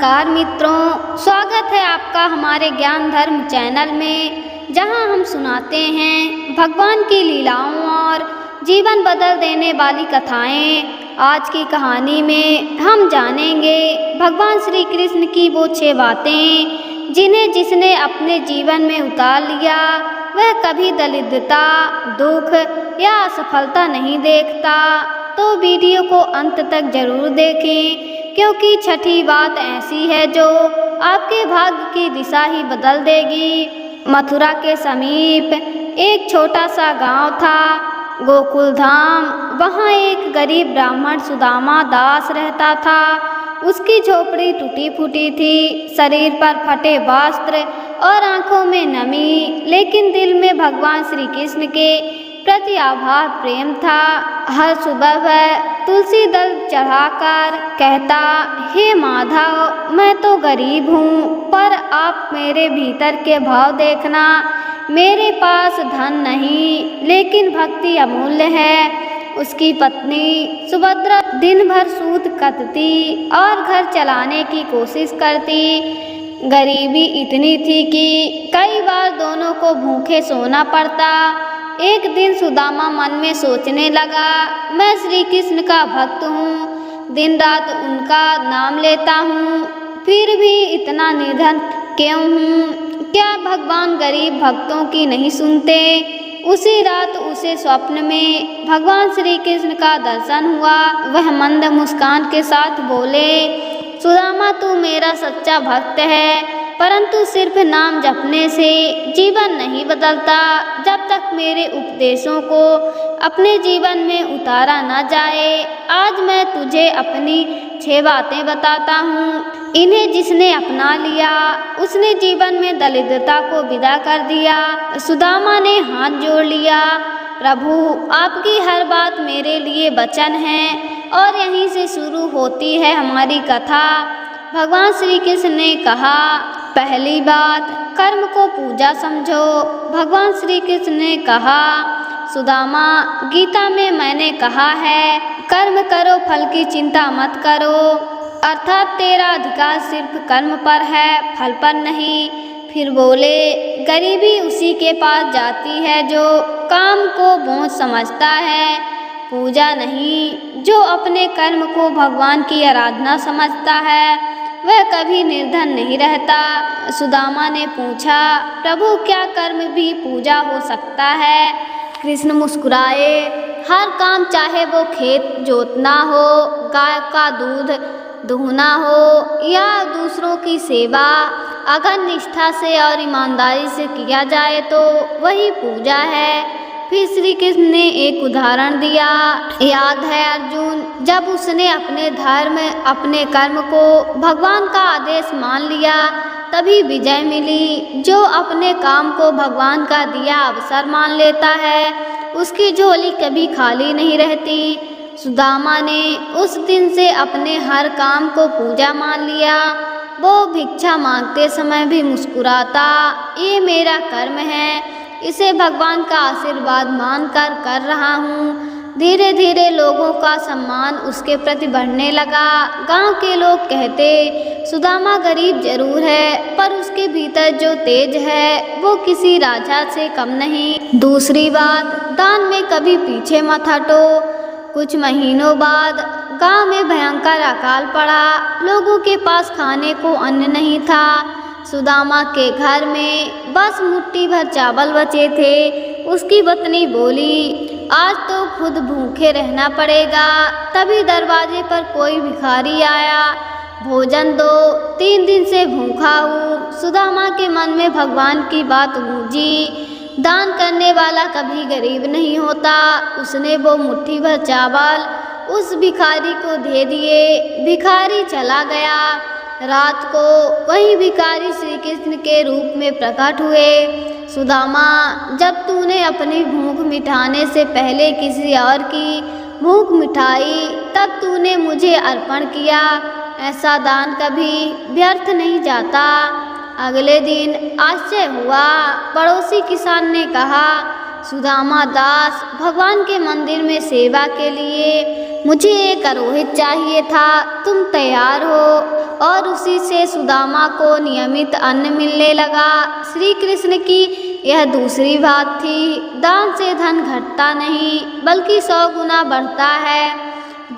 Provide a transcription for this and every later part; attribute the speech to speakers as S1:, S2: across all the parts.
S1: नमस्कार मित्रों, स्वागत है आपका हमारे ज्ञान धर्म चैनल में, जहां हम सुनाते हैं भगवान की लीलाओं और जीवन बदल देने वाली कथाएं। आज की कहानी में हम जानेंगे भगवान श्री कृष्ण की वो 6 बातें जिन्हें जिसने अपने जीवन में उतार लिया वह कभी दरिद्रता, दुख या असफलता नहीं देखता। तो वीडियो को अंत तक जरूर देखें, क्योंकि छठी बात ऐसी है जो आपके भाग्य की दिशा ही बदल देगी। मथुरा के समीप एक छोटा सा गांव था, गोकुल धाम। वहाँ एक गरीब ब्राह्मण सुदामा दास रहता था। उसकी झोपड़ी टूटी फूटी थी, शरीर पर फटे वस्त्र और आंखों में नमी, लेकिन दिल में भगवान श्री कृष्ण के प्रति अपार प्रेम था। हर सुबह वह तुलसी दल चढ़ाकर कहता, हे माधव, मैं तो गरीब हूँ, पर आप मेरे भीतर के भाव देखना। मेरे पास धन नहीं, लेकिन भक्ति अमूल्य है। उसकी पत्नी सुभद्रा दिन भर सूत कतती और घर चलाने की कोशिश करती। गरीबी इतनी थी कि कई बार दोनों को भूखे सोना पड़ता। एक दिन सुदामा मन में सोचने लगा, मैं श्री कृष्ण का भक्त हूँ, दिन रात उनका नाम लेता हूँ, फिर भी इतना निर्धन क्यों हूँ? क्या भगवान गरीब भक्तों की नहीं सुनते? उसी रात उसे स्वप्न में भगवान श्री कृष्ण का दर्शन हुआ। वह मंद मुस्कान के साथ बोले, सुदामा, तू मेरा सच्चा भक्त है, परंतु सिर्फ नाम जपने से जीवन नहीं बदलता। जब तक मेरे उपदेशों को अपने जीवन में उतारा न जाए। आज मैं तुझे अपनी 6 बातें बताता हूँ। इन्हें जिसने अपना लिया उसने जीवन में दरिद्रता को विदा कर दिया। सुदामा ने हाथ जोड़ लिया, प्रभु, आपकी हर बात मेरे लिए वचन है। और यहीं से शुरू होती है हमारी कथा। भगवान श्री कृष्ण ने कहा, पहली बात, कर्म को पूजा समझो। भगवान श्री कृष्ण ने कहा, सुदामा, गीता में मैंने कहा है, कर्म करो, फल की चिंता मत करो। अर्थात तेरा अधिकार सिर्फ कर्म पर है, फल पर नहीं। फिर बोले, गरीबी उसी के पास जाती है जो काम को बोझ समझता है, पूजा नहीं। जो अपने कर्म को भगवान की आराधना समझता है वह कभी निर्धन नहीं रहता। सुदामा ने पूछा, प्रभु, क्या कर्म भी पूजा हो सकता है? कृष्ण मुस्कुराए, हर काम, चाहे वो खेत जोतना हो, गाय का दूध दुहना हो या दूसरों की सेवा, अगर निष्ठा से और ईमानदारी से किया जाए तो वही पूजा है। फिर श्री कृष्ण ने एक उदाहरण दिया। याद है अर्जुन, जब उसने अपने धर्म, अपने कर्म को भगवान का आदेश मान लिया तभी विजय मिली। जो अपने काम को भगवान का दिया अवसर मान लेता है उसकी झोली कभी खाली नहीं रहती। सुदामा ने उस दिन से अपने हर काम को पूजा मान लिया। वो भिक्षा मांगते समय भी मुस्कुराता, ये मेरा कर्म है, इसे भगवान का आशीर्वाद मानकर कर रहा हूँ। धीरे धीरे लोगों का सम्मान उसके प्रति बढ़ने लगा। गांव के लोग कहते, सुदामा गरीब जरूर है, पर उसके भीतर जो तेज है वो किसी राजा से कम नहीं। दूसरी बात, दान में कभी पीछे मत हटो। कुछ महीनों बाद गांव में भयंकर अकाल पड़ा। लोगों के पास खाने को अन्न नहीं था। सुदामा के घर में बस मुट्ठी भर चावल बचे थे। उसकी पत्नी बोली, आज तो खुद भूखे रहना पड़ेगा। तभी दरवाजे पर कोई भिखारी आया, भोजन दो, 3 दिन से भूखा हूँ। सुदामा के मन में भगवान की बात गूंजी, दान करने वाला कभी गरीब नहीं होता। उसने वो मुट्ठी भर चावल उस भिखारी को दे दिए। भिखारी चला गया। रात को वही भिखारी श्री कृष्ण के रूप में प्रकट हुए। सुदामा, जब तूने अपनी भूख मिटाने से पहले किसी और की भूख मिटाई तब तूने मुझे अर्पण किया। ऐसा दान कभी व्यर्थ नहीं जाता। अगले दिन आश्चर्य हुआ। पड़ोसी किसान ने कहा, सुदामा दास, भगवान के मंदिर में सेवा के लिए मुझे एक अरोहित चाहिए था, तुम तैयार हो। और उसी से सुदामा को नियमित अन्न मिलने लगा। श्री कृष्ण की यह दूसरी बात थी, दान से धन घटता नहीं बल्कि 100 गुना बढ़ता है।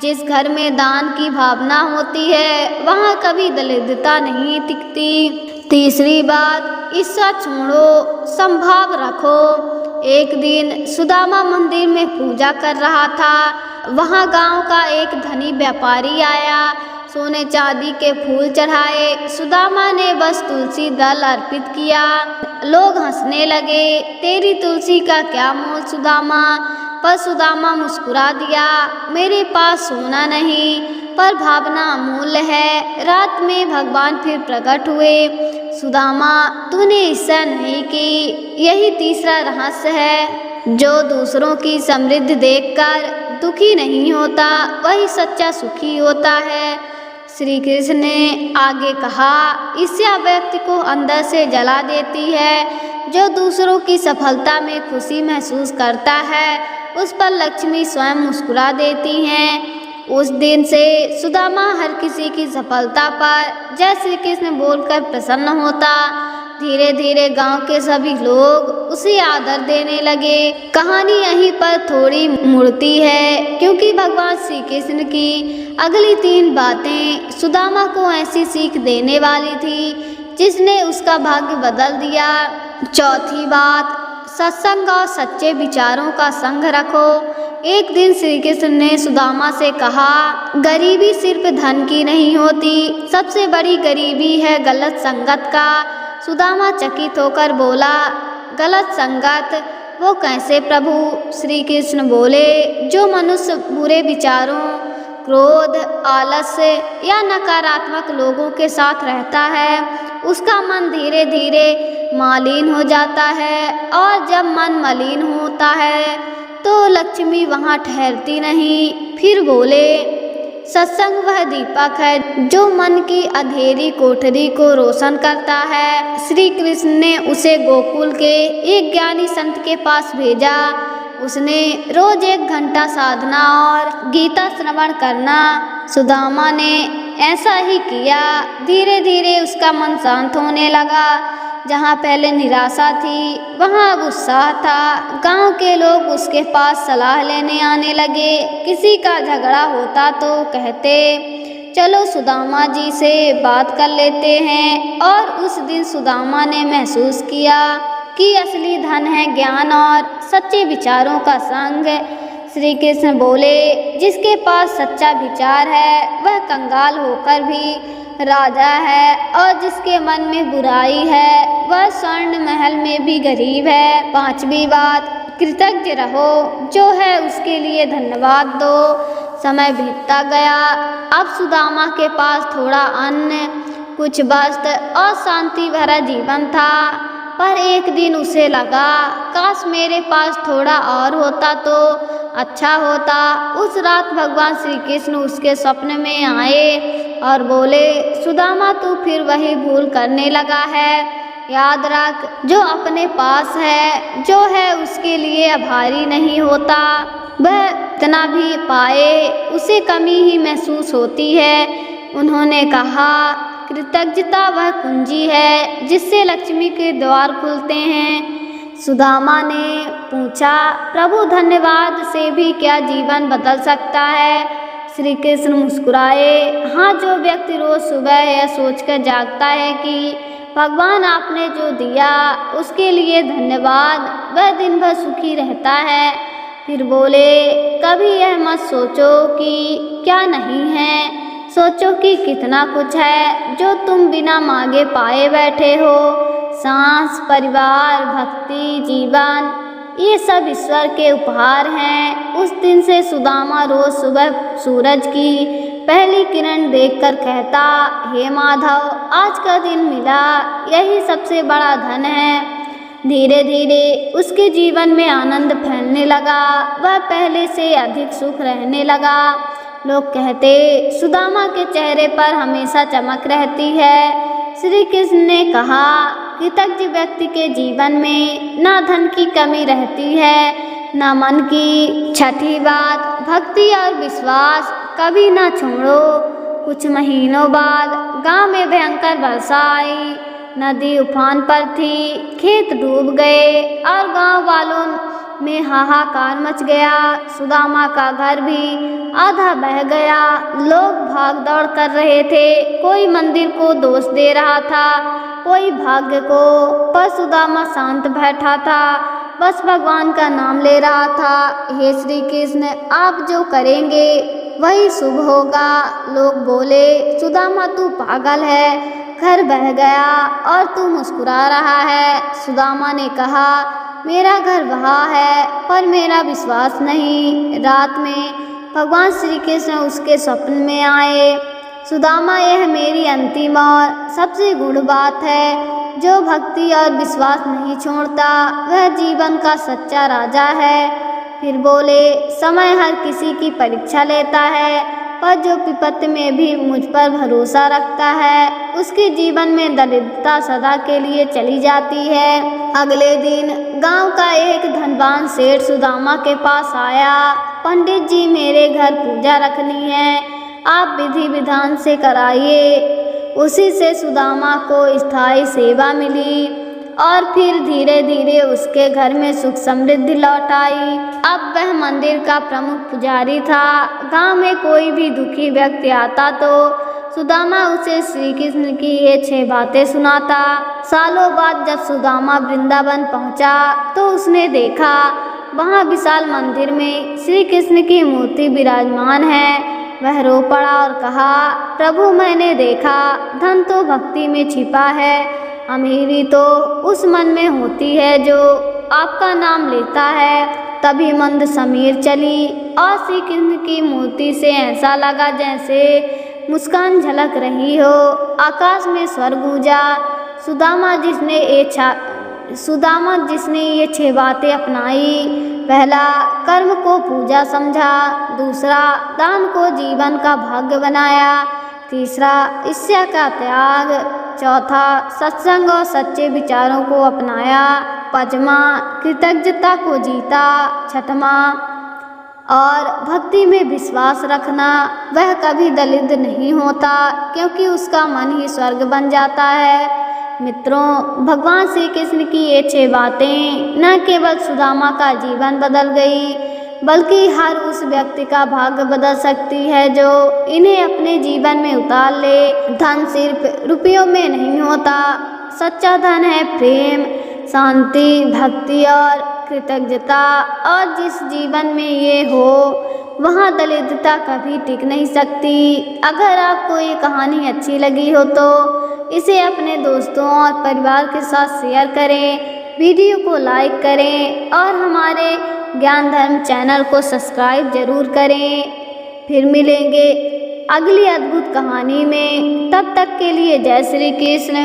S1: जिस घर में दान की भावना होती है वहाँ कभी दरिद्रता नहीं टिकती। तीसरी बात, ईर्ष्या छोड़ो, संभाव रखो। एक दिन सुदामा मंदिर में पूजा कर रहा था। वहाँ गांव का एक धनी व्यापारी आया, सोने चांदी के फूल चढ़ाए। सुदामा ने बस तुलसी दल अर्पित किया। लोग हंसने लगे, तेरी तुलसी का क्या मोल सुदामा। पर सुदामा मुस्कुरा दिया, मेरे पास सोना नहीं पर भावना अमूल्य है। रात में भगवान फिर प्रकट हुए। सुदामा, तूने ईर्ष्या नहीं की, यही तीसरा रहस्य है। जो दूसरों की समृद्धि देखकर दुखी नहीं होता वही सच्चा सुखी होता है। श्री कृष्ण ने आगे कहा, ईर्ष्या व्यक्ति को अंदर से जला देती है। जो दूसरों की सफलता में खुशी महसूस करता है उस पर लक्ष्मी स्वयं मुस्कुरा देती हैं। उस दिन से सुदामा हर किसी की सफलता पर जय श्री कृष्ण बोलकर प्रसन्न होता। धीरे धीरे गांव के सभी लोग उसे आदर देने लगे। कहानी यहीं पर थोड़ी मुड़ती है क्योंकि भगवान श्री कृष्ण की अगली 3 बातें सुदामा को ऐसी सीख देने वाली थी जिसने उसका भाग्य बदल दिया। चौथी बात, सत्संग और सच्चे विचारों का संग रखो। एक दिन श्री कृष्ण ने सुदामा से कहा, गरीबी सिर्फ धन की नहीं होती, सबसे बड़ी गरीबी है गलत संगत का। सुदामा चकित होकर बोला, गलत संगत वो कैसे प्रभु? श्री कृष्ण बोले, जो मनुष्य बुरे विचारों, क्रोध, आलस्य या नकारात्मक लोगों के साथ रहता है उसका मन धीरे धीरे मलिन हो जाता है, और जब मन मलिन होता है तो लक्ष्मी वहाँ ठहरती नहीं। फिर बोले, सत्संग वह दीपक है जो मन की अंधेरी कोठरी को रोशन करता है। श्री कृष्ण ने उसे गोकुल के एक ज्ञानी संत के पास भेजा। उसने रोज 1 घंटा साधना और गीता श्रवण करना। सुदामा ने ऐसा ही किया। धीरे धीरे उसका मन शांत होने लगा। जहाँ पहले निराशा थी वहाँ अब उत्साह था। गांव के लोग उसके पास सलाह लेने आने लगे। किसी का झगड़ा होता तो कहते, चलो सुदामा जी से बात कर लेते हैं। और उस दिन सुदामा ने महसूस किया कि असली धन है ज्ञान और सच्चे विचारों का संग। श्री कृष्ण बोले, जिसके पास सच्चा विचार है वह कंगाल होकर भी राजा है, और जिसके मन में बुराई है वह स्वर्ण महल में भी गरीब है। 5वीं बात, कृतज्ञ रहो, जो है उसके लिए धन्यवाद दो। समय बीतता गया। अब सुदामा के पास थोड़ा अन्न, कुछ वस्त्र और शांति भरा जीवन था। पर एक दिन उसे लगा, काश मेरे पास थोड़ा और होता तो अच्छा होता। उस रात भगवान श्री कृष्ण उसके स्वप्न में आए और बोले, सुदामा तू फिर वही भूल करने लगा है। याद रख, जो अपने पास है, जो है उसके लिए आभारी नहीं होता। वह इतना भी पाए उसे कमी ही महसूस होती है। उन्होंने कहा, कृतज्ञता वह कुंजी है जिससे लक्ष्मी के द्वार खुलते हैं। सुदामा ने पूछा, प्रभु धन्यवाद से भी क्या जीवन बदल सकता है? श्री कृष्ण मुस्कुराए, हाँ, जो व्यक्ति रोज सुबह यह सोचकर जागता है कि भगवान आपने जो दिया उसके लिए धन्यवाद, वह दिन भर सुखी रहता है। फिर बोले, कभी यह मत सोचो कि क्या नहीं है, सोचो कि कितना कुछ है जो तुम बिना मांगे पाए बैठे हो। सांस, परिवार, भक्ति, जीवन, ये सब ईश्वर के उपहार हैं। उस दिन से सुदामा रोज सुबह सूरज की पहली किरण देखकर कहता, हे माधव, आज का दिन मिला, यही सबसे बड़ा धन है। धीरे धीरे उसके जीवन में आनंद फैलने लगा। वह पहले से अधिक सुख रहने लगा। लोग कहते, सुदामा के चेहरे पर हमेशा चमक रहती है। श्री कृष्ण ने कहा, कृतज्ञ व्यक्ति के जीवन में न धन की कमी रहती है न मन की। छठी बात, भक्ति और विश्वास कभी न छोड़ो। कुछ महीनों बाद गांव में भयंकर वर्षा आई। नदी उफान पर थी, खेत डूब गए और गांव वालों में हाहाकार मच गया। सुदामा का घर भी आधा बह गया। लोग भाग दौड़ कर रहे थे, कोई मंदिर को दोष दे रहा था, कोई भाग्य को, पर सुदामा शांत बैठा था, बस भगवान का नाम ले रहा था। हे श्री कृष्ण, आप जो करेंगे वही शुभ होगा। लोग बोले, सुदामा तू पागल है, घर बह गया और तू मुस्कुरा रहा है। सुदामा ने कहा, मेरा घर बहा है पर मेरा विश्वास नहीं। रात में भगवान श्री कृष्ण उसके स्वप्न में आए। सुदामा, यह मेरी अंतिम और सबसे गूढ़ बात है। जो भक्ति और विश्वास नहीं छोड़ता वह जीवन का सच्चा राजा है। फिर बोले, समय हर किसी की परीक्षा लेता है, पर जो विपत्ति में भी मुझ पर भरोसा रखता है उसके जीवन में दरिद्रता सदा के लिए चली जाती है। अगले दिन गांव का एक धनवान सेठ सुदामा के पास आया। पंडित जी, मेरे घर पूजा रखनी है, आप विधि विधान से कराइए। उसी से सुदामा को स्थायी सेवा मिली और फिर धीरे धीरे उसके घर में सुख समृद्धि लौट आई। अब वह मंदिर का प्रमुख पुजारी था। गांव में कोई भी दुखी व्यक्ति आता तो सुदामा उसे श्री कृष्ण की ये 6 बातें सुनाता। सालों बाद जब सुदामा वृंदावन पहुंचा तो उसने देखा वहां विशाल मंदिर में श्री कृष्ण की मूर्ति विराजमान है। वह रो पड़ा और कहा, प्रभु, मैंने देखा धन तो भक्ति में छिपा है, अमीरी तो उस मन में होती है जो आपका नाम लेता है। तभी मंद समीर चली और श्री कृष्ण की मूर्ति से ऐसा लगा जैसे मुस्कान झलक रही हो। आकाश में स्वर गूंजा। सुदामा जिसने ये 6 बातें अपनाई, पहला, कर्म को पूजा समझा, दूसरा, दान को जीवन का भाग्य बनाया, तीसरा, ईर्ष्या का त्याग, चौथा, सत्संग और सच्चे विचारों को अपनाया, पांचवा, कृतज्ञता को जीता, छठवा और भक्ति में विश्वास रखना। वह कभी दरिद्र नहीं होता क्योंकि उसका मन ही स्वर्ग बन जाता है। मित्रों, भगवान श्री कृष्ण की ये 6 बातें न केवल सुदामा का जीवन बदल गई बल्कि हर उस व्यक्ति का भाग्य बदल सकती है जो इन्हें अपने जीवन में उतार ले। धन सिर्फ रुपयों में नहीं होता, सच्चा धन है प्रेम, शांति, भक्ति और कृतज्ञता। और जिस जीवन में ये हो वहाँ दरिद्रता कभी टिक नहीं सकती। अगर आपको ये कहानी अच्छी लगी हो तो इसे अपने दोस्तों और परिवार के साथ शेयर करें, वीडियो को लाइक करें और हमारे ज्ञान धर्म चैनल को सब्सक्राइब जरूर करें। फिर मिलेंगे अगली अद्भुत कहानी में, तब तक के लिए जय श्री कृष्ण।